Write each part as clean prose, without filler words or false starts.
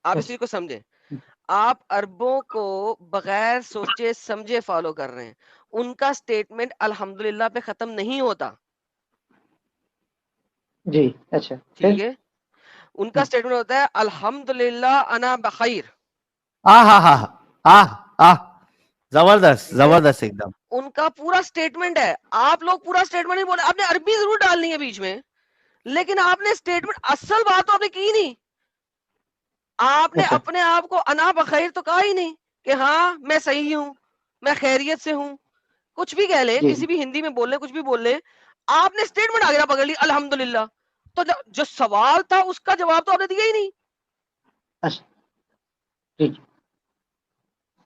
आप इस चीज को समझे, आप अरबों को बगैर सोचे समझे फॉलो कर रहे हैं। उनका स्टेटमेंट अल्हम्दुलिल्लाह पे खत्म नहीं होता। जी अच्छा ठीक फिर है, उनका स्टेटमेंट होता है अल्हम्दुलिल्लाह अना बखैर। जबरदस्त ठीक है, जबरदस्त एकदम। उनका पूरा स्टेटमेंट है। आप लोग पूरा स्टेटमेंट नहीं बोले, आपने अरबी जरूर डालनी है बीच में, लेकिन आपने स्टेटमेंट असल बात तो आपने की नहीं। आपने अच्छा अपने आप को अना बखैर तो कहा ही नहीं कि हाँ मैं सही हूं, मैं खैरियत से हूं। कुछ भी कह ले, जी किसी भी हिंदी में बोल ले, कुछ भी बोल ले, आपने स्टेटमेंट आगे पकड़ ली अल्हम्दुलिल्लाह। तो जो सवाल था उसका जवाब तो आपने दिया ही नहीं। अच्छा ठीक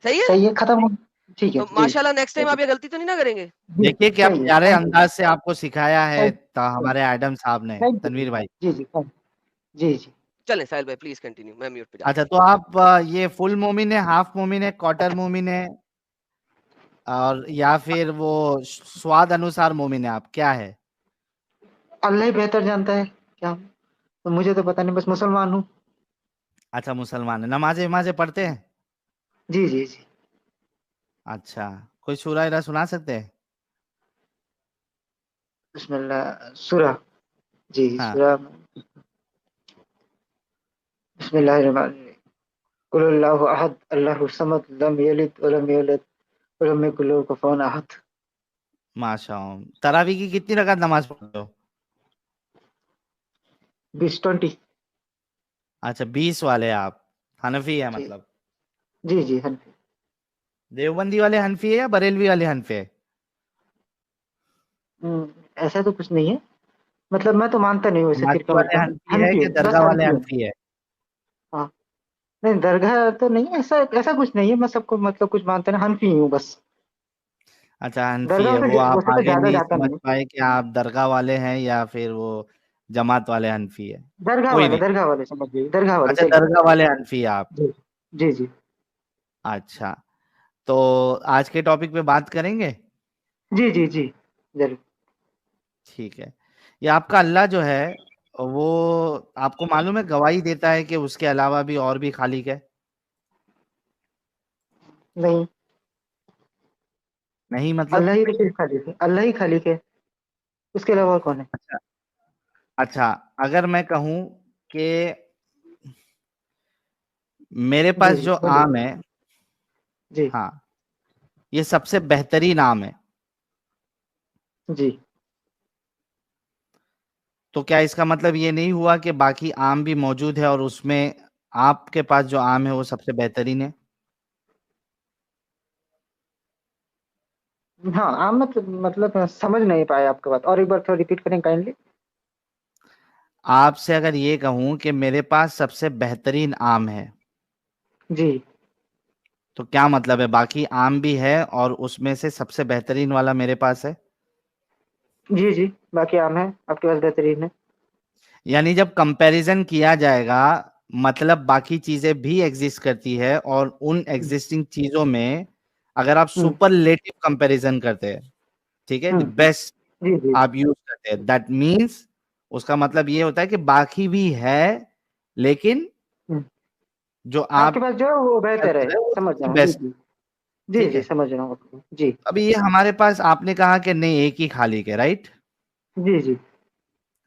सही है, सही है खत्म हो ठीक है तो जी माशाल्लाह नेक्स्ट टाइम आप ये गलती तो नहीं ना करेंगे। जी देखिए क्या सही है प्यारे थैंक यू अंदाज से आपको सिखाया है थैंक हमारे एडम साहब ने, यू तनवीर भाई। जी जी जी जी चलें साहिल भाई प्लीज कंटिन्यू, मैं म्यूट पे जाता अच्छा, हूँ। तो आप ये फुल मोमिन है, हाफ मोमिन है, क्वार्टर मोमिन है, और या फिर वो स्वाद अनुसार मोमिन है, आप क्या है? अल्लाह ही बेहतर जानता है क्या हूँ। तो मुझे तो पता नहीं, बस मुसलमान हूँ। अच्छा, मुसलमान है, नमाजें वमाजें पढ़ते हैं? जी जी जी अच्छा, कोई सूरा इरा सुना सकते हैं? बिस्मिल्लाह सूरा जी हाँ। सूरा बिस्मिल्लाहिर्रहमानिर्रहीम कुल हुवल्लाहु अहद अल्लाहु समद लम यलिद वलम यूलद वलम यकुल लहू कुफुवन अहद। माशाअल्लाह, तरावी की कितनी रकात नमाज पढ़ते हो? 20 अच्छा, 20 वाले आप हनफी है जी मतलब? जी जी हनफी। देवबंदी वाले हनफी है या बरेलवी वाले हनफी है? ऐसा तो कुछ नहीं है, मतलब मैं तो मानता नहीं हूँ, वैसे फिर माकी का वाले मतलब हनफी है हनफी कि हूँ, बस दरगाह वाले हनफी हूँ। हनफी है? हाँ नहीं दरगाह तो नहीं, ऐसा ऐसा कुछ नहीं है, मैं सबको मतलब कुछ मानता नहीं, हनफी हूँ बस। अच्छा, हनफी दरगाह है, वो आप वैसे तो आगे ज्यादा नहीं जाता समझ नहीं है। पाए कि आप दरगाह वाले हैं या फिर वो जमात वाले हनफी है। कोई नहीं। दरगाह वाले समझ गए, दरगाह वाले अच्छा, चलिए। दरगाह वाले हनफी है आप। जी जी जी अच्छा, तो आज के टॉपिक पे बात करेंगे। जी जी जी जरूर। ठीक है। ये आपका अल्लाह जो है, वो आपको मालूम है गवाही देता है कि उसके अलावा भी और भी खालिक है? नहीं, नहीं मतलब? अल्लाह ही तो सिर्फ खालिक है, अल्लाह ही खालिक है, उसके अलावा और कौन है। अच्छा। अच्छा, अगर मैं कहूं कि मेरे जी पास जी जो बोलिए आम है, जी हाँ, ये सबसे बेहतरीन आम है, जी। तो क्या इसका मतलब ये नहीं हुआ कि बाकी आम भी मौजूद है और उसमें आपके पास जो आम है वो सबसे बेहतरीन है? हाँ आप मतलब समझ नहीं पाए आपकी बात, और एक बार थोड़ा रिपीट करें काइंडली। आपसे अगर ये कहूं कि मेरे पास सबसे बेहतरीन आम है, जी तो क्या मतलब है बाकी आम भी है और उसमें से सबसे बेहतरीन वाला मेरे पास है? जी जी बाकी आम है आपके पास बेहतरीन है। यानी जब कंपैरिजन किया जाएगा, मतलब बाकी चीजें भी एग्जिस्ट करती है और उन हम्म एग्जिस्टिंग चीजों में अगर आप हम्म सुपरलेटिव कंपैरिजन करते हैं, ठीक है, द हम्म, बेस्ट जी जी आप यूज करते हैं, दैट मीन्स उसका मतलब ये होता है कि बाकी भी है, लेकिन हम्म। जो आपके आप पास जो है वो बेहतर है, है वो समझ रहा सबसे हूँ जी बेस्ट। जी जी ठीक जी है, समझ रहा हूँ आपको जी अभी ये हमारे पास आपने कहा कि नहीं एक ही खालिक है, राइट? जी जी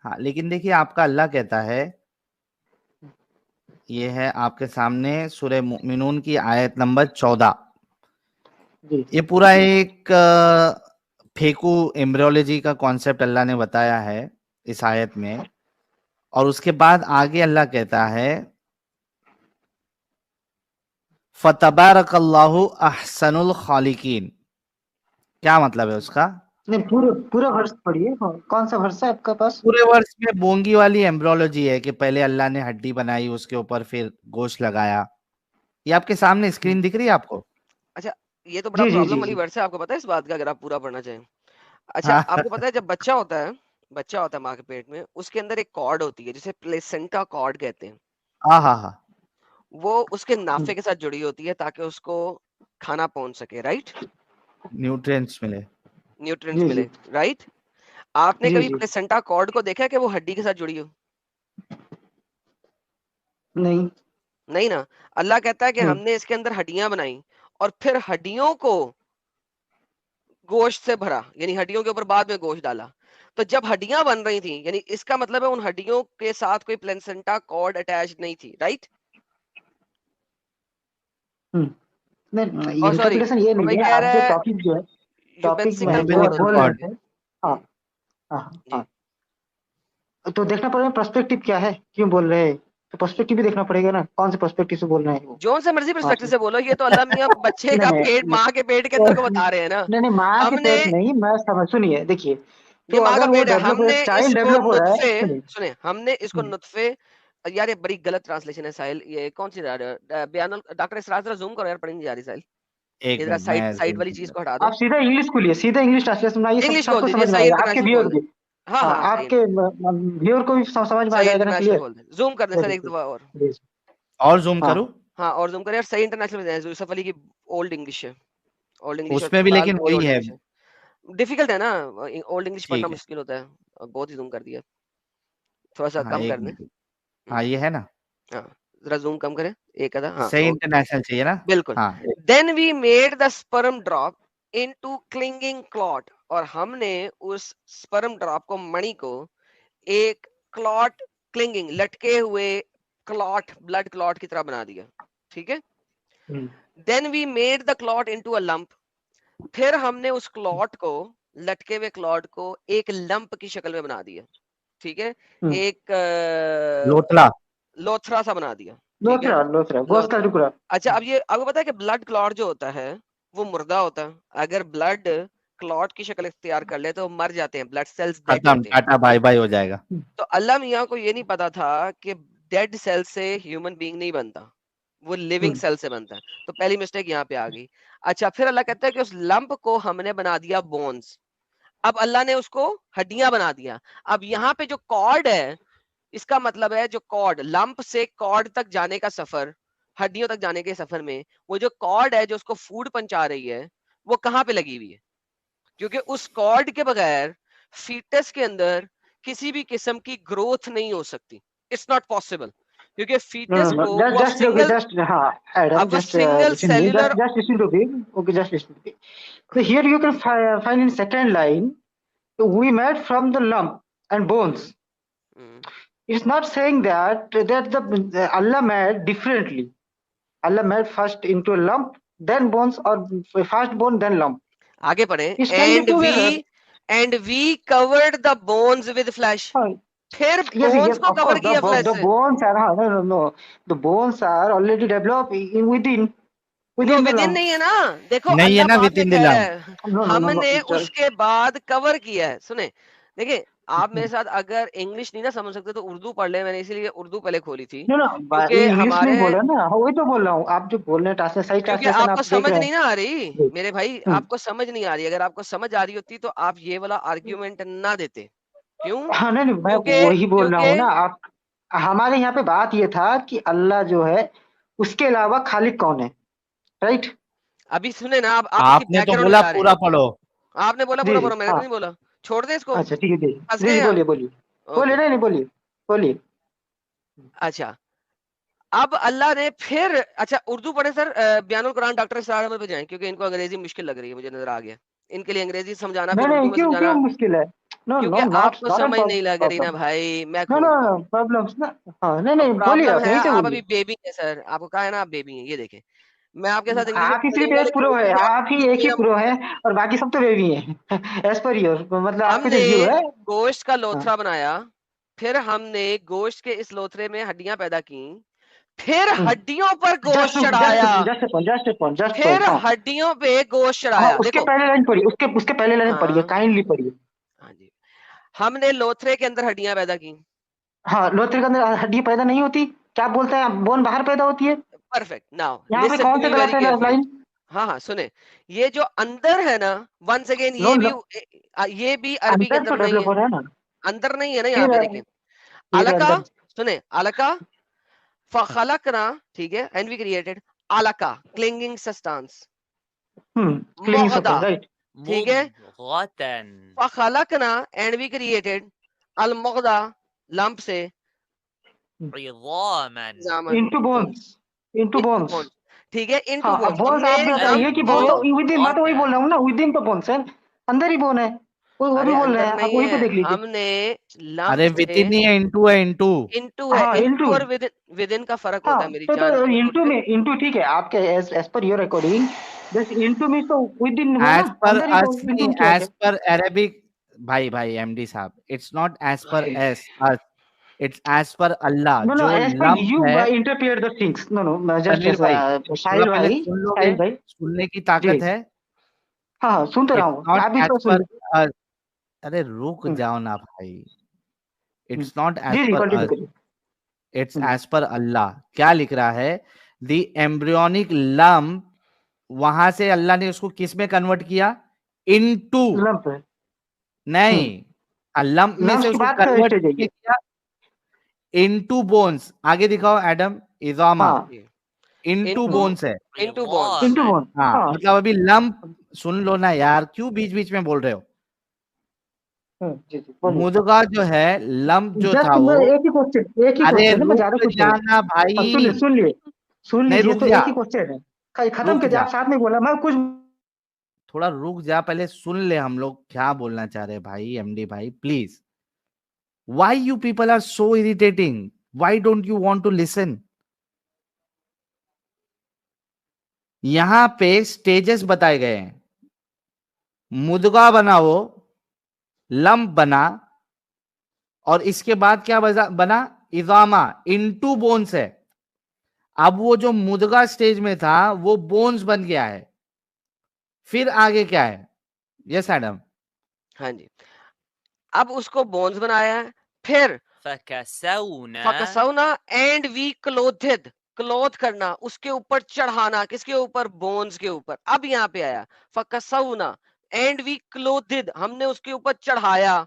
हाँ, लेकिन देखिए आपका अल्लाह कहता है, ये है आपके सामने सूरह मुमिनून की आयत नंबर 14। जी ये पूरा एक फेकू एम्ब्रियोलॉजी का कॉन्सेप्ट अल्लाह ने बताया है इस आयत में, और उसके बाद आगे अल्लाह कहता है फतबारकल्लाहु अहसनुल खालिकीन। क्या मतलब है उसका? नहीं पूरा पूरा वर्ष पढ़िए, कौन सा वर्ष है आपका पास। पूरे वर्ष में बोंगी वाली एम्ब्रियोलॉजी है कि पहले अल्लाह ने हड्डी बनाई, उसके ऊपर फिर गोश्त लगाया। ये आपके सामने स्क्रीन दिख रही है आपको? अच्छा, ये तो बड़ा जी जी प्रॉब्लम जी वाली जी वर्ड है, आपको पता है इस बात का, अगर आप पूरा पढ़ना चाहें। अच्छा, हाँ आपको पता है जब बच्चा होता है माँ के पेट में, उसके अंदर एक कॉर्ड होती है जिसे प्लेसेंटा कॉर्ड कहते हैं। हाँ हाँ हाँ। वो उसके हम्म, नाफे के साथ जुड़ी होती है ताकि उसको खाना पहुंच सके, राइट? न्यूट्रिएंट्स मिले। न्यूट्रिएंट्स जी मिले, जी राइट? आपने जी कभी जी प्लेसेंटा कॉर्ड को देखा है कि वो हड्डी के साथ जुड़ी हो? नहीं नहीं ना, अल्लाह कहता है कि हम्म। हमने इसके अंदर हड्डियां बनाई और फिर हड्डियों को गोश्त से भरा, यानी हड्डियों के ऊपर बाद में गोश्त डाला। तो जब हड्डियां बन रही थी, यानी इसका मतलब है उन हड्डियों के साथ कोई प्लेसेंटा कॉर्ड अटैच नहीं थी, राइट? नहीं, और सॉरी, इंटरप्रिटेशन ये तो भाई नहीं है, कह आप रहा जो है टॉपिक जो है, टॉपिक में यूबेंसिकल जो आप कॉर्ड umbilical बोल होता है। रहे cord, थे, हाँ हम्म, हाँ जी। हाँ, तो देखना पड़ेगा पर्सपेक्टिव क्या है, क्यों बोल रहे हैं, तो पर्सपेक्टिव भी देखना पड़ेगा ना, कौन से पर्सपेक्टिव से बोल रहे हैं वो। जोन से मर्जी हाँ पर्सपेक्टिव से बोलो, ये तो अल्लाह मियां बच्चे नहीं का नहीं पेट, नहीं माँ के पेट के अंदर को बता रहे हैं ना। नहीं नहीं, माँ के हमने, पेट नहीं, मैं समझ, सुनिए देखिए, ये तो माँ का अगर वो पेट है, डेवलप हो, हमने चाइल्ड इसको डेवलप हो रहा है, नुत्फे, सुनिए। सुने, हमने इसको नुत्फे, यार ये बड़ी गलत ट्रांसलेशन है साहिल, ये कौन सी बयानुल, डॉक्टर इसरार जरा जूम करो यार, पढ़ी नहीं जा रही साहिल, एक इधर मिनट साइड मैं साइड zoom वाली कर चीज रहा को हटा आप दो, सीधा इंग्लिश खोलिए, सीधा इंग्लिश ट्रांसलेशन बनाइए, इंग्लिश खोल सबको दीजिए, समझ में सही आएगा, आपके इंटरनेशनल व्यूअर खोल दे। भी, हाँ हाँ हाँ सही, आपके व्यूअर को भी समझ में आ सही जाएगा ना, इंटरनेशनल क्लियर। खोल दे, जूम कर दे सर वेरी एक गुड, दफा और। प्लीज। और zoom हाँ करूं? हाँ और जूम कर यार, सही इंटरनेशनल में यूसुफ अली की ओल्ड इंग्लिश है, ओल्ड इंग्लिश और उसमें भी इकबाल लेकिन की भी वही ओल्ड है। इंग्लिश है। डिफिकल्ट है ना, ओल्ड इंग्लिश पढ़ना ठीक है, मुश्किल होता है, बहुत ही जूम कर दिया, थोड़ा सा हाँ कम एक कर दें। मिनट, हाँ ये है ना, हाँ जरा जूम कम करें, एक आधा, हाँ सही इंटरनेशनल चाहिए ना। बिल्कुल। हाँ then we made the sperm drop into clinging clot, और हमने उस स्पर्म ड्रॉप को, मणि को, एक क्लॉट, क्लिंगिंग लटके हुए क्लॉट, ब्लड क्लॉट की तरह बना दिया, ठीक है। Then we made the clot into a lump, फिर हमने उस क्लॉट को, लटके हुए क्लॉट को एक लंप की शक्ल में बना दिया, ठीक है, एक लोथला, लोथरा सा बना दिया, ठीक है, लोथरा, लोथरा गोश्त का लोथरा। टुकड़ा। अच्छा अब ये आपको पता है कि ब्लड क्लॉट जो होता है वो मुर्दा होता है, अगर ब्लड क्लॉट की शक्ल इख्तियार कर ले तो मर जाते हैं, ब्लड सेल्स डेड खत्म, होते हैं। टाटा बाय बाय हो जाएगा। तो अल्लाह मियाँ को ये नहीं पता था कि डेड सेल से ह्यूमन बीइंग नहीं बनता, वो लिविंग सेल से बनता है, तो पहली मिस्टेक यहाँ पे आ गई। अच्छा फिर अल्लाह कहता है कि उस लंप को हमने बना दिया बोन्स, अब अल्लाह ने उसको हड्डियां बना दिया। अब यहाँ पे जो कॉर्ड है, इसका मतलब है जो कॉर्ड, लंप से कॉर्ड तक जाने का सफर, हड्डियों तक जाने के सफर में वो जो कॉर्ड है जो उसको फूड पहुंचा रही है, वो कहाँ पे लगी हुई है, क्योंकि उस कॉर्ड के बगैर फीटस के अंदर किसी भी किस्म की ग्रोथ नहीं हो सकती, इट्स नॉट पॉसिबल, क्योंकि No, फीटस no, को no. वो Just, okay, single, just, Adam, अब वो just single listen me. Cellular, Just listen to me. Okay, just listen to me. So here you can find in second line, we made from the lump and bones. It's not saying that the Allah made differently. Allah made first into a lump, then bones, or first bone, then lump. आगे पढ़े, It can be together. And we covered the bones with flesh, फिर Yes, bones yes, को of cover course. किया flesh The से। bones are no. The bones are already developed within no the with in lump. नहीं है ना, देखो नहीं है अल्लाह ना बाद विद में इन द कह रहा लंप। है No. हमने Just, उसके बाद कवर किया है। सुने, देखिए आप मेरे साथ अगर इंग्लिश नहीं ना समझ सकते तो उर्दू पढ़ ले, मैंने इसीलिए उर्दू पहले खोली थी, no. क्योंकि इंग्लिश नहीं हमारे, बोल रहा ना, वही तो बोल रहा हूँ, आप जो बोल रहे हैं ट्रांसलेशन, सही क्योंकि ट्रांसलेशन आपको आप देख समझ रहे नहीं ना आ रही हैं। मेरे भाई, आपको समझ नहीं आ रही, अगर आपको समझ आ रही होती तो आप ये वाला आर्ग्यूमेंट ना देते। क्यों? हाँ नहीं, मैं क्योंकि वही बोल रहा क्योंकि हूँ ना, आप, हमारे यहाँ पे बात ये था कि अल्लाह जो है उसके अलावा खालिक कौन है, राइट। अभी सुने ना, आप इसकी आपने तो बैकग्राउंड में बोला जा रहे पूरा हैं, पढ़ो। आपने बोला जी पूरा जी पूरा, मैंने तो हाँ, नहीं बोला, छोड़ दे इसको, अच्छा ठीक है, जी फंस जी गए जी, यहाँ। बोलिए बोलिए बोलिए, ओके नहीं नहीं, बोलिए बोलिए। अच्छा, अब अल्लाह ने फिर, अच्छा उर्दू पढ़े सर, बयानुल कुरान डॉक्टर इसरार अहमद पे जाएं, क्योंकि इनको अंग्रेजी मुश्किल लग रही है, मुझे नजर आ गया, इनके लिए अंग्रेजी समझाना नहीं फिर नहीं, उर्दू में क्यों समझाना, क्यों मुश्किल है, नो क्योंकि नो, नॉट आपको नॉट एन समझ नहीं लग रही ना प्रॉब्लम, भाई, मैं नो नो खोलता नो हूँ। प्रॉब्लम्स ना। हाँ नहीं नहीं, बोलिए, प्रॉब्लम आप है, यहीं से आप बोलिए। अभी बेबी हैं सर, आपको कहा है ना आप बेबी हैं, ये देखें, मैं आपके साथ इंग्लिश में आप ही पढ़ने सिर्फ वाले एक प्रो है, छोटे आप ही एक ही प्रो है, और बाकी सब तो बेबी है एज पर योर, मतलब आपका हमने जो व्यू है। गोश्त का हाँ, लोथरा बनाया, फिर हमने गोश्त के इस लोथरे में हड्डियां पैदा की, फिर हड्डियों पर गोश्त जस्ट जस्ट चढ़ाया, जस्ट पॉइंट, जस्ट फिर पॉइंट, हाँ हड्डियों पे गोश्त हाँ, चढ़ाया, उसके देखो। पहले लाइन पढ़िए, उसके पहले लाइन पढ़िए, हाँ काइंडली पढ़िए। हाँ जी, हमने लोथरे के अंदर हड्डियां पैदा की, हाँ, लोथरे के अंदर हड्डी पैदा नहीं होती, क्या बोलते हैं आप, बोन बाहर पैदा होती है। परफेक्ट, नाउ यहाँ पे लिसन कौन टू सा मी वेरी गलत है केयरफुली। लाइन। हाँ हाँ सुने, ये जो अंदर है ना, वंस अगेन नो, ये भी अरबी के अंदर तो अंदर नहीं डेवलप है, हो रहा है ना, अंदर नहीं है ना, यहाँ फिर पे देखें, फिर अलका, अंदर। सुने, अलका फखलकना, ठीक है, एंड वी क्रिएटेड अलका क्लिंगिंग सब्सटेंस, क्लीनिंग मोगदा, सब्सटेंस, राइट। ठीक है, मुग़तन फखलकना एंड वी क्रिएटेड अल मोगदा, लंप से इज़ामन जामन into bones, bones, into bones. ठीक है, इनटू हाँ, बोन्स। बोन्स आप हमने बताइए कि बोन तो विद इन, मैं तो वही बोल रहा हूँ ना, विद इन तो बोन्स है, अंदर ही बोन है, वो भी बोल रहे हैं, आप वही पे देख लीजिए। हमने अरे विद इन ही है, इनटू है, इनटू इनटू है, हाँ, इनटू into। और विद इन का फर्क हाँ, होता है मेरी तो जान। इनटू में, इनटू ठीक है आपके एज पर योर अकॉर्डिंग, बस इनटू में तो विद इन हुआ एज ना, पर अंदर ही अस, इनटू क्या एज पर अरेबिक। भाई एमडी साहब, इट्स नॉट एज पर एस us, it's as per Allah. No no, जो एज पर लम्ब यू है, interpret the things, no no, just Tanvir भाई थोड़ा साहिल पहले भाई, सुन लोगे? साहिल भाई सुनने की जी, ताकत है? हाँ सुन तो रहा इट्स हूँ, नॉट आप भी एज तो सुन पर लीजिए। अस। अरे रुक जाओ ना भाई। इट्स नॉट जी एज जी, पर कंटिन्यू अस, करिए। इट्स एज पर अल्लाह। क्या लिख रहा है? द एम्ब्रियोनिक लम्ब, वहां से अल्लाह ने उसको किस में कन्वर्ट किया? इनटू। लंप है, नहीं, लम्ब में लंप्स से की उसको बात कन्वर्ट स्टेज है ये। किया इनटू बोन्स। आगे दिखाओ एडम, इजामा हाँ, इनटू इनटू बोन्स है। Into bones. इनटू बोन, हाँ हाँ। मतलब अभी लम्ब सुन लो ना यार, क्यों बीच बीच में बोल रहे हो? जी जी, बोलिए। मुदगा जो है, लम्ब जो था जस्ट वो। एक ही क्वेश्चन अरे है ना, मैं ज्यादा रुक कुछ बोला। जाना अब भाई। सुन नहीं लीजिए, रुक तो जा, एक ही क्वेश्चन है, खत्म रुक कर दिया, जा, आप साथ में बोला, मैं कुछ। थोड़ा रुक जा, पहले सुन ले हम लोग क्या बोलना चाह रहे हैं भाई। एमडी भाई please, why you people are so irritating? Why don't you want to listen? यहां पे स्टेजेस बताए गए हैं। मुदगा बना, वो लंप बना, और इसके बाद क्या बना? इजामा, इनटू बोन्स है। अब वो जो मुदगा स्टेज में था वो बोन्स बन गया है। फिर आगे क्या है? Yes Adam. हाँ जी, अब उसको बोन्स बनाया है, फिर फकसौना फकसौना एंड वी क्लोथेड, क्लोथ करना, उसके ऊपर चढ़ाना, किसके ऊपर? बोन्स के ऊपर। अब यहाँ पे आया फकसौना एंड वी क्लोथेड, हमने उसके ऊपर चढ़ाया,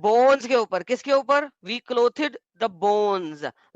बोन्स के ऊपर। किसके ऊपर? वी क्लोथेड द बोन्स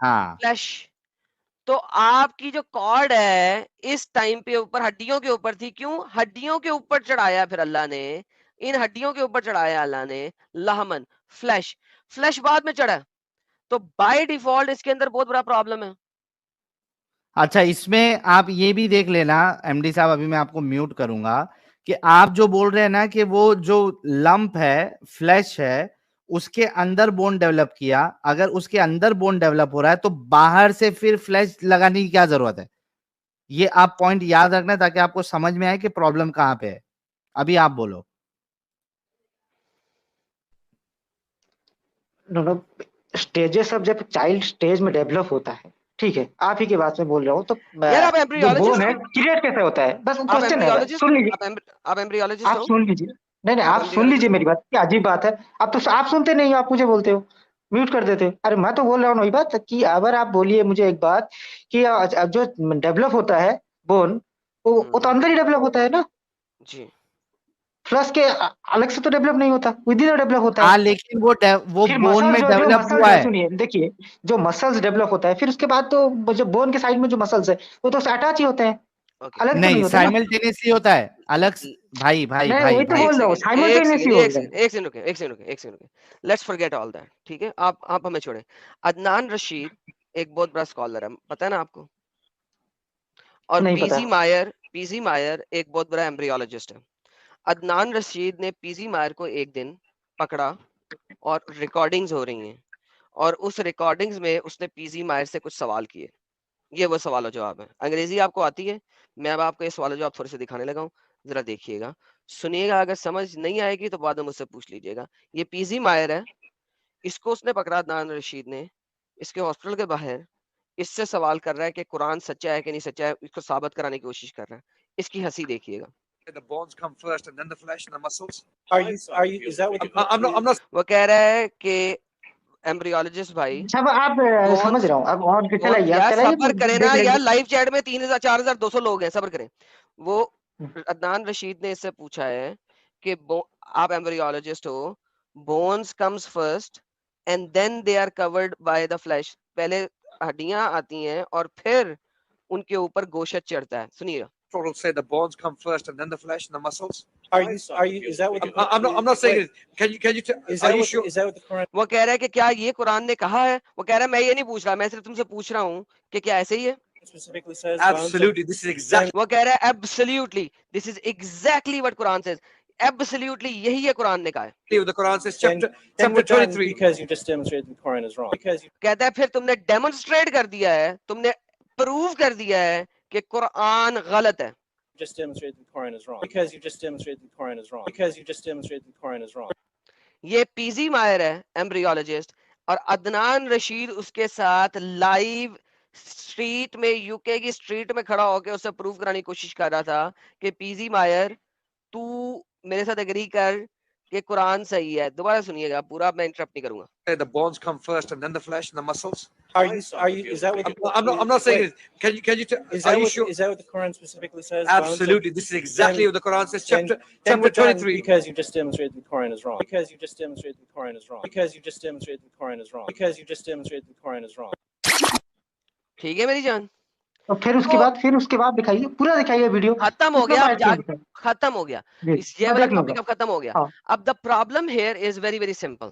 हाँ, फ्लैश। तो आपकी जो कॉर्ड है इस टाइम पे ऊपर हड्डियों के ऊपर थी, क्यों? हड्डियों के ऊपर चढ़ाया फिर अल्लाह ने, इन हड्डियों के ऊपर चढ़ाया अल्लाह ने लहमन, फ्लैश। फ्लैश बाद में चढ़ा, तो बाय डिफॉल्ट इसके अंदर बहुत बड़ा प्रॉब्लम है। अच्छा इसमें आप ये भी देख लेना एमडी साहब, अभी मैं आपको म्यूट करूंगा, कि आप जो बोल रहे हैं ना कि वो जो लंप है, फ्लैश है, उसके अंदर बोन डेवलप किया। अगर उसके अंदर बोन डेवलप हो रहा है तो बाहर से फिर फ्लैश लगाने की क्या जरूरत है? ये आप पॉइंट याद रखना ताकि आपको समझ में आए कि प्रॉब्लम कहां पे है। अभी आप बोलो। नो नो, स्टेजेस अब जब चाइल्ड स्टेज में डेवलप होता है, ठीक है, आप ही की बात में बोल रहा हूँ, तो यार आप जो बोन एम्ब्रियोलॉजिस्ट है हो, क्रिएट कैसे होता है, बस आप क्वेश्चन है, बस एम्ब्रियोलॉजिस्ट सुन हो, लीजिए, आप एम्ब्रियोलॉजिस्ट आप हो, सुन लीजिए। नहीं, आप आप सुन लीजिए एम्ब्रियोलॉजिस्ट मेरी बात, क्या अजीब बात है। आप सुनते नहीं हो, आप मुझे बोलते हो, म्यूट कर देते हो। अरे मैं तो बोल रहा हूँ वही बात कि अगर आप बोलिए मुझे एक बात कि जो डेवलप होता है बोन, वो तो अंदर ही डेवलप होता है ना, जी। फ्लश के अलग से तो डेवलप नहीं होता, विद इन डेवलप होता है। हाँ लेकिन वो फिर बोन मसल्स में जो डेवलप हुआ मसल्स है। सुनिए, देखिए, जो मसल्स डेवलप होता है, फिर उसके बाद तो जो बोन के साइड में जो मसल्स है वो तो अटैच ही होते हैं, ओके, अलग तो नहीं नहीं, होते ना। साइमल्टेनियसली होता है अलग भाई भाई नहीं, भाई वही तो भाई। एक बोल रहा हूँ, सेकंड, एक साइमल्टेनियसली सेकंड, बोल एक रहे सेकंड, एक सेकंड रुके, एक सेकंड रुके, एक सेकंड रुके। लेट्स फॉरगेट ऑल दैट, ठीक है? आप हमें छोड़े। अदनान रशीद एक बहुत बड़ा स्कॉलर है, पता है ना आपको? और हैं, नहीं पता। पीजी मायर एक बहुत बड़ा एम्ब्रियोलॉजिस्ट है। अदनान रशीद ने पीजी मायर को एक दिन पकड़ा और रिकॉर्डिंग्स हो रही हैं, और उस रिकॉर्डिंग्स में उसने पीजी मायर से कुछ सवाल किए। ये वो सवाल और जवाब है। अंग्रेजी आपको आती है? मैं अब आपको ये सवाल और जवाब थोड़े से दिखाने लगा हूँ, जरा देखिएगा, सुनिएगा। अगर समझ नहीं आएगी तो बाद में मुझसे पूछ लीजिएगा। ये पीजी मायर है, इसको उसने पकड़ा अदनान रशीद ने, इसके हॉस्पिटल के बाहर, इससे सवाल कर रहा है कि कुरान सच्चा है कि नहीं सच्चा है, इसको साबित कराने की कोशिश कर रहा है। इसकी हंसी देखिएगा। The bones come first and then the flesh and the muscles. Are you? Is that what? I'm not. वो कह रहा है कि एम्ब्रियोलॉजिस्ट भाई, सब आप समझ बोन्स रहा हूँ, अब और चलाइए, आप यार चलाइए, सबर करें ना देख यार, लेंगे। लाइव चैट में 3000 4200 लोग हैं, सबर करें। वो अदनान रशीद ने इससे पूछा है कि आप एम्ब्रियोलॉजिस्ट हो, bones comes first and then they are covered by the flesh, पहले हड्डियां आती हैं और फिर उनके ऊपर गोश्त चढ़ता है। सुनिएगा, Total say the bones come first and then the flesh and the muscles. Is that what? I'm not saying it. Can you? Are you sure? Is that what the Quran? वो कह रहा है कि क्या ये कुरान ने कहा है? वो कह रहा है मैं ये नहीं पूछ रहा, मैं सिर्फ तुमसे पूछ रहा हूँ कि क्या ऐसे ही है? specifically says Absolutely, this is exactly. वो कह रहा है absolutely, this is exactly what Quran says. Absolutely, यही है कुरान ने कहा है. The Quran says Then chapter we're done 23. because you just demonstrated the Quran is wrong. Because you कहता है फिर तुमने डेमोन्स्ट्रेट कर दिया है, तुमने प्रूव कर दिया है कि कुरान गलत है. just demonstrated the Quran is wrong. Because you just demonstrated the Quran is wrong. Because you just demonstrated the Quran is wrong. ये पीजी मायर है, एम्ब्रियोलॉजिस्ट, और अदनान रशीद उसके साथ लाइव स्ट्रीट में, यूके की स्ट्रीट में खड़ा होकर उससे प्रूव कराने की कोशिश कर रहा था कि पीजी मायर तू मेरे साथ एग्री कर कि कुरान सही है. दोबारा सुनिएगा पूरा, मैं इंटरप्ट नहीं करूंगा. The bones come first and then the flesh and the muscles. Are you? Is that what? I'm not saying it. Can you? Is Are that you what? sure? Is that what the Quran specifically says? Absolutely, this is exactly what the Quran says. Then Chapter we're done 23. because you just demonstrated the Quran is wrong. Because you just demonstrated the Quran is wrong. Because you just demonstrated the Quran is wrong. Because you just demonstrated the Quran is wrong. ठीक है मेरी जान. और फिर उसके बाद दिखाइए, पूरा दिखाइए वीडियो. खत्म हो गया, खत्म हो गया. ये वाला देख लूंगा. टॉपिक अब खत्म हो गया. अब the problem here is very very simple.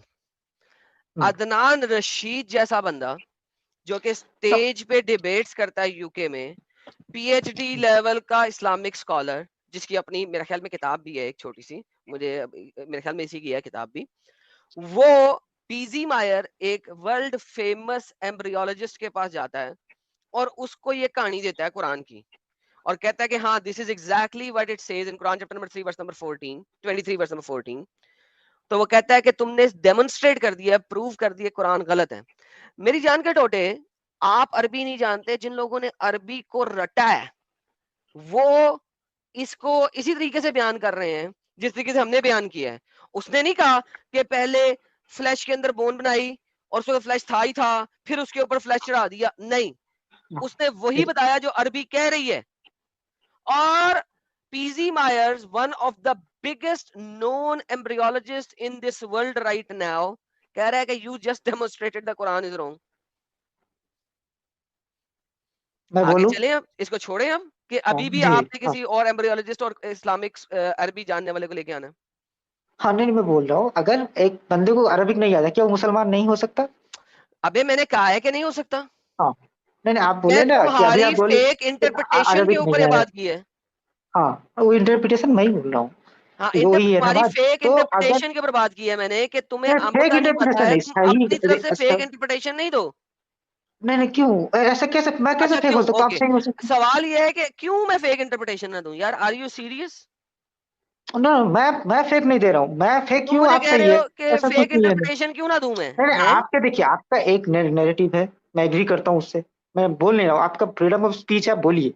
Adnan Rashid जैसा बंदा जो कि स्टेज पे डिबेट्स करता है यूके में, पीएचडी लेवल का इस्लामिक स्कॉलर, जिसकी अपनी मेरे ख्याल में किताब भी है एक छोटी सी, मुझे मेरे ख्याल में इसी की है किताब भी. वो पीजी मायर एक वर्ल्ड फेमस एम्ब्रियोलॉजिस्ट के पास जाता है और उसको ये कहानी देता है कुरान की और कहता है कि हाँ this is exactly what it says in Quran chapter number 3 verse number 14, 23 verse number 14. तो वो कहता है कि तुमने डेमोन्स्ट्रेट कर दिया, प्रूव कर दिया कुरान गलत है. मेरी जान के टोटे, आप अरबी नहीं जानते. जिन लोगों ने अरबी को रटा है वो इसको इसी तरीके से बयान कर रहे हैं जिस तरीके से हमने बयान किया है. उसने नहीं कहा कि पहले फ्लैश के अंदर बोन बनाई और उसके फ्लैश था ही था, फिर उसके ऊपर फ्लैश चढ़ा दिया. नहीं, उसने वही बताया जो अरबी कह रही है. और PG Myers, one of the biggest known embryologist in this world right now, कह रहा है कि you just demonstrated the Quran is wrong. आगे चले, अब इसको छोड़े हम कि अभी भी आपने किसी और एम्ब्रियोलॉजिस्ट और इस्लामिक अरबी जानने वाले को लेके आना है. हाँ नहीं, मैं बोल रहा हूँ अगर एक बंदे को अरबिक नहीं आता क्या वो मुसलमान नहीं हो सकता? अबे मैंने कहा है कि नहीं हो सकता. हाँ नहीं, आप बोले ना कि अभी आप बोले फेक इंटरप्रिटेशन के ऊपर बात की है. हाँ वो इंटरप्रिटेशन मैं ही बोल रहा हूँ. हाँ, तुम्हारी फेक इंटरप्रिटेशन के ऊपर बात की है मैंने कि तुम्हें अपनी तरफ से फेक इंटरप्रिटेशन नहीं दो. नहीं क्यों ऐसा, कैसे मैं कैसे फेक हो सकता हूँ? आप सही हो सकते. सवाल ये है कि क्यों मैं फेक इंटरप्रिटेशन ना दूं यार. Are you serious? नो मैं फेक नहीं दे रहा हूँ. मैं फेक क्यों? आप सही है कि फेक इंटरप्रिटेशन क्यों ना दूं मैं? आपके देखिए, आपका एक नैरेटिव है, मैं एग्री करता हूँ उससे, मैं बोल नहीं रहा हूँ. आपका फ्रीडम ऑफ स्पीच है, आप बोलिए,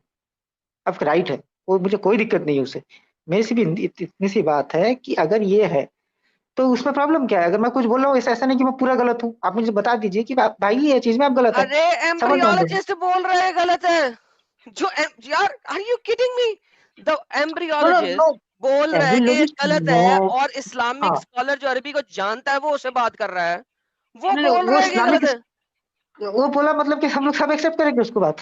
आपका राइट है, वो मुझे कोई दिक्कत नहीं है उससे. मेरी से भी इतनी सी बात है कि अगर ये है तो उसमें प्रॉब्लम क्या है? अगर मैं कुछ बोल रहा हूँ ऐसा नहीं कि मैं पूरा गलत हूँ. आप मुझे बता दीजिए कि भाई ये चीज में आप गलत है. अरे एम्ब्रियोलॉजिस्ट बोल रहे हैं गलत है जो यार, are you kidding me? The embryologist बोल रहा है कि गलत है और इस्लामिक स्कॉलर जो अरबी को जानता है वो उससे बात कर रहा है, वो बोल रहा है कि गलत है. वो बोला मतलब कि हम लोग सब एक्सेप्ट करेंगे उसको बात.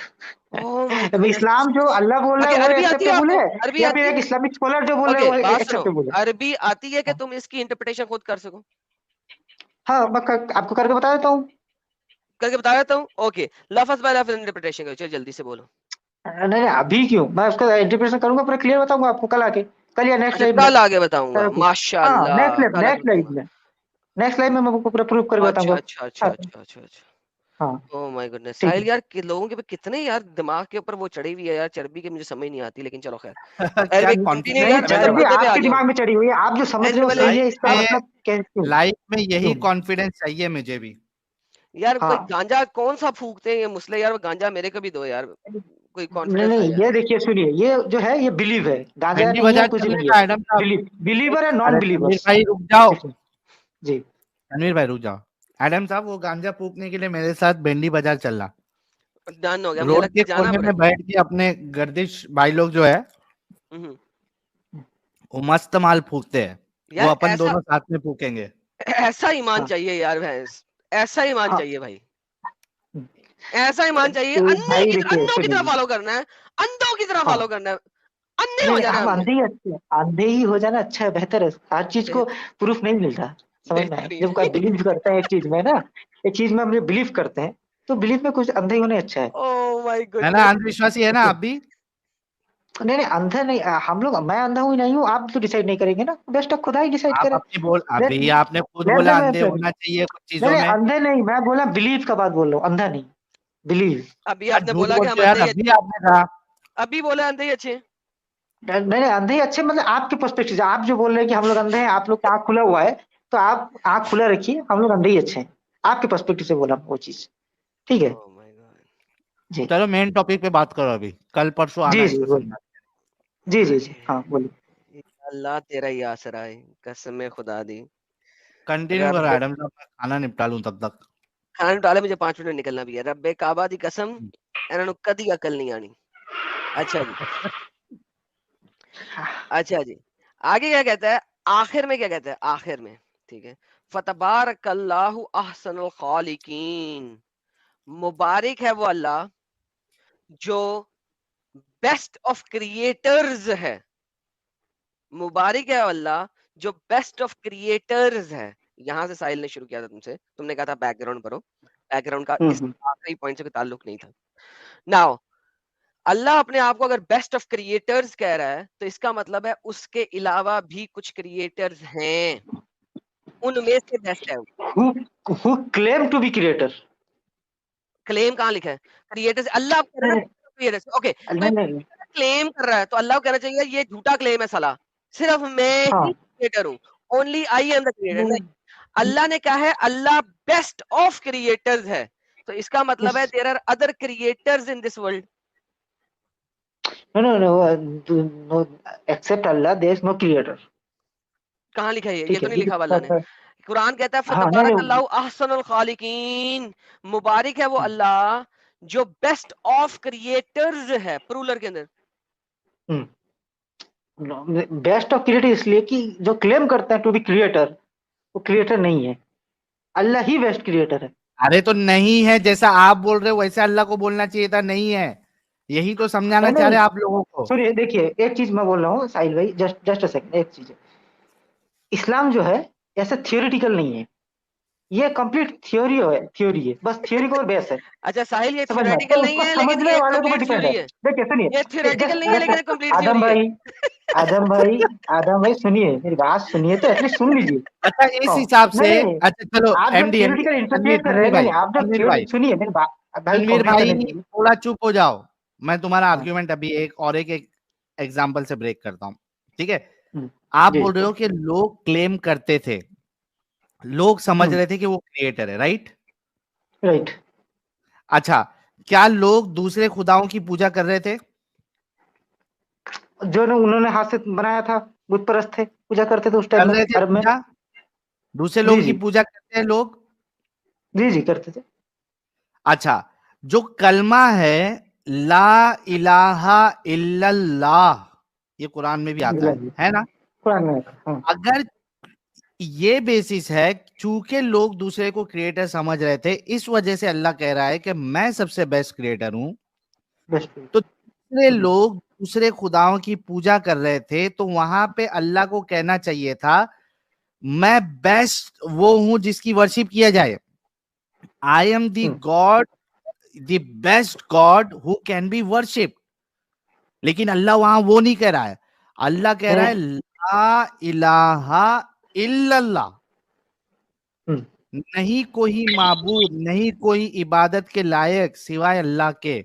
इस्लाम जो अल्लाह बोल रहा है वो एक्सेप्टेबल है या फिर एक इस्लामिक स्कॉलर जो बोल रहा है वो एक्सेप्टेबल है? अरबी आती है कि तुम इसकी इंटरप्रिटेशन खुद कर सको? हाँ मैं आपको करके बता देता हूँ. करके बता देता हूँ. ओके, लफ्ज बाय लफ्ज इंटरप्रिटेशन करो. चलो जल्दी से बोलो. नहीं अभी क्यों, मैं उसका इंटरप्रिटेशन करूंगा, पूरा क्लियर बताऊंगा आपको कल आके, कल या नेक्स्ट लाइव कल आगे बताऊंगा. माशाल्लाह, नेक्स्ट लाइव में मैं आपको पूरा प्रूफ करके बताऊंगा. अच्छा. ओह माय गुडनेस साहिल यार, कि लोगों के कितने यार दिमाग के ऊपर वो चढ़ी हुई है यार चर्बी की, मुझे समझ नहीं आती. लेकिन चलो खैर, चर्बी आपके दिमाग में चढ़ी हुई है, आप जो समझ रहे हो सही है, इसका मतलब लाइफ में यही कॉन्फिडेंस चाहिए मुझे भी यार. कोई गांजा कौन सा फूकते हैं ये मुस्लिम यार, वो गांजा मेरे को भी दो यार. कोई कॉन्फिडेंस नहीं. ये देखिए सुनिए, ये जो है ये बिलीव है, गांजा नहीं है, कुछ नहीं है. बिलीवर है, नॉन बिलीवर. भाई रुक जाओ जी, रणवीर भाई रुक जाओ. एडम साहब वो गांजा फूकने के लिए मेरे साथ बेंडी बाजार चलना. डन हो गया. रोड के कोने में बैठ के अपने गर्दिश भाई लोग जो है वो मस्त माल फूकते हैं, वो अपन दोनों साथ में फूकेंगे. ऐसा ईमान चाहिए यार भैंस, ऐसा ईमान चाहिए भाई, ऐसा ईमान चाहिए. अंधों की तरह फॉलो करना है, अंधों की तरह फॉलो करना है. अंधे हो जाना हम हमने। अंधे ही अच्छे हैं, अंधे ही हो जाना अच्छा है, बेहतर है। हर चीज को प्रूफ नहीं मिलता, समझ में आया? जब कोई बिलीव करता है एक चीज में ना, एक चीज में हम बिलीव करते हैं, तो बिलीव में कुछ अंधे होने अच्छा है। ओह माय है ना, गुडनेस। अंधविश्वासी है ना आप भी? नहीं नहीं, अंधा नहीं, हम लोग, मैं अंधा हूँ नहीं हूँ, आप तो डिसाइड नहीं करेंगे ना, बेस्ट ऑफ खुदा ही डिसाइड आप करे। अपनी बोल, लेट अभी आपने खुद लेट बोला देम अंधे नहीं होना चाहिए कुछ चीजों नहीं, में। अंधे नहीं, मैं बोला बिलीव का बात बोल रहा हूँ, अंधा नहीं, बिलीव। अभी यार आपने झूठ बोला कि हम बोलते हो यार, अंधे ही अभी अच्छे, आपने कहा। अभी बोले अंधे ही अच्छे। नहीं नहीं, अंधे ही अच्छे मतलब आपके पर्सपेक्टिव से, आप जो बोल रहे हैं कि हम लोग अंधे हैं, आप लोग का आँख खुला हुआ है, तो आप आँख खुला रखिए, हम लोग अंधे ही अच्छे हैं, आपके पर्सपेक्टिव से बोला वो चीज, ठीक है ओह माय गॉड। जी। चलो मेन टॉपिक पे बात करो, अभी कल परसों आना जी इस जी पे बोलिए, समझा। जी जी जी, हाँ बोलिए। अल्लाह तेरा ही आसरा है, कसम खुदा दी। कंटिन्यू करो रब्बे, एडम साहब, मैं खाना निपटा लूं तब तक। खाना डाले, मुझे 5 मिनट निकलना भी है। रब्बे काबा दी कसम, इन्होंने कदी अकल नहीं आनी। अच्छा जी, अच्छा जी, आगे क्या कहता है, आखिर में क्या कहता है, आखिर में, ठीक है, फतबारकल्लाहु अहसनुल खालिकीन, मुबारक है वो अल्लाह जो बेस्ट ऑफ क्रिएटर्स है। मुबारक है अल्लाह जो बेस्ट ऑफ क्रिएटर्स है। यहां से साहिल ने शुरू किया था तुमसे, तुमने कहा था बैकग्राउंड पढ़ो, बैकग्राउंड का इस हम्म। आखिरी पॉइंट से कोई ताल्लुक नहीं था। नाउ अल्लाह अपने आप को अगर बेस्ट ऑफ क्रिएटर्स कह रहा है, तो इसका मतलब है उसके अलावा भी कुछ क्रिएटर्स हैं, उनमें से बेस्ट है वो। Who claim to be creator? Claim कहाँ लिखा है? क्रिएटर्स अल्लाह कह रहा है नहीं ना, क्रिएटर्स। ओके, तो नहीं नहीं, क्लेम कर रहा है तो अल्लाह को कहना चाहिए ये झूठा क्लेम है साला, सिर्फ मैं ही हाँ क्रिएटर हूँ, only I am the creator. नहीं, नहीं, अल्लाह ने कहा है अल्लाह बेस्ट ऑफ क्रिएटर्स है, तो इसका मतलब है there are other creators in this world. no, except Allah, there is no creator. कहाँ लिखा है ये ठीक तो है, नहीं लिखा हुआ अल्लाह ने। कुरान कहता है हाँ नहीं फतबारकल्लाहु अहसनुल खालिकीन, मुबारक है वो अल्लाह जो बेस्ट ऑफ क्रिएटर्स है, प्लूरल के अंदर। बेस्ट ऑफ क्रिएटर इसलिए कि जो क्लेम करते हैं टू बी क्रिएटर, वो क्रिएटर नहीं है, अल्लाह ही बेस्ट क्रिएटर है। अरे तो नहीं है, जैसा आप बोल रहे हो वैसे अल्लाह को बोलना चाहिए था, नहीं है, यही तो समझाना चाह रहे हैं आप लोगों को। सुनिए, देखिए एक चीज मैं बोल रहा हूँ साहिल भाई, जस्ट अ सेकंड, एक चीज है, इस्लाम जो है ऐसा थियोरिटिकल नहीं है, ये कंप्लीट थ्योरी है, बस थ्योरी को बेस है, अच्छा साहिल, ये समझ में? थियोरेटिकल तो नहीं उसको है लेकिन समझने ये वाले को कंप्लीट डिपेंड थ्योरी है। है। देखिए सुनिए, ये थियोरेटिकल नहीं है लेकिन कंप्लीट आदम थ्योरी है। भाई, आदम भाई सुनिए, मेरी बात सुनिए, तो एटलीस्ट सुन लीजिए। अच्छा इस हिसाब नहीं से, नहीं, अच्छा चलो आप जब एमडी थियोरिटिकल इंटरप्रेट कर रहे तनवीर हैं, नहीं भाई, नहीं, आप जब तनवीर थ्योरी भाई, सुनिए, मेरी बात भाई तनवीर कंप्लीट करने भाई दीजिए। थोड़ा चुप हो जाओ, मैं तुम्हारा हाँ, आर्ग्यूमेंट अभी एक एग्जांपल से ब्रेक करता हूँ, ठीक है। हम्म, आप जी, बोल रहे हो कि लोग क्लेम करते थे, लोग समझ रहे थे कि वो क्रिएटर है, राइट? राइट। अच्छा, क्या लोग दूसरे खुदाओं की पूजा कर रहे थे? जो उन्होंने हाथ से बनाया था, बुत परस्त थे, पूजा करते थे उस कर टाइम में रहे थे अरब में। पूजा, दूसरे जी लोगों की जी पूजा करते हैं लोग। जी जी, करते थे। अच्छा, जो कलमा है ला इलाहा इल्लल्लाह, ये कुरान में भी आता है ना? कुरान में, हाँ। अगर ये बेसिस है, चूंकि लोग दूसरे को क्रिएटर समझ रहे थे, इस वजह से अल्लाह कह रहा है कि मैं सबसे बेस्ट क्रिएटर हूं, बेस्ट। तो दूसरे लोग दूसरे खुदाओं की पूजा कर रहे थे, तो वहां पे अल्लाह को कहना चाहिए था मैं बेस्ट वो हूं जिसकी वर्शिप किया जाए, I am the God, the best God who can be worship. लेकिन अल्लाह वहां वो नहीं कह रहा है, अल्लाह कह रहा है ला इलाहा इल्लल्लाह, नहीं कोई माबूद, नहीं कोई इबादत के लायक सिवाय अल्लाह के,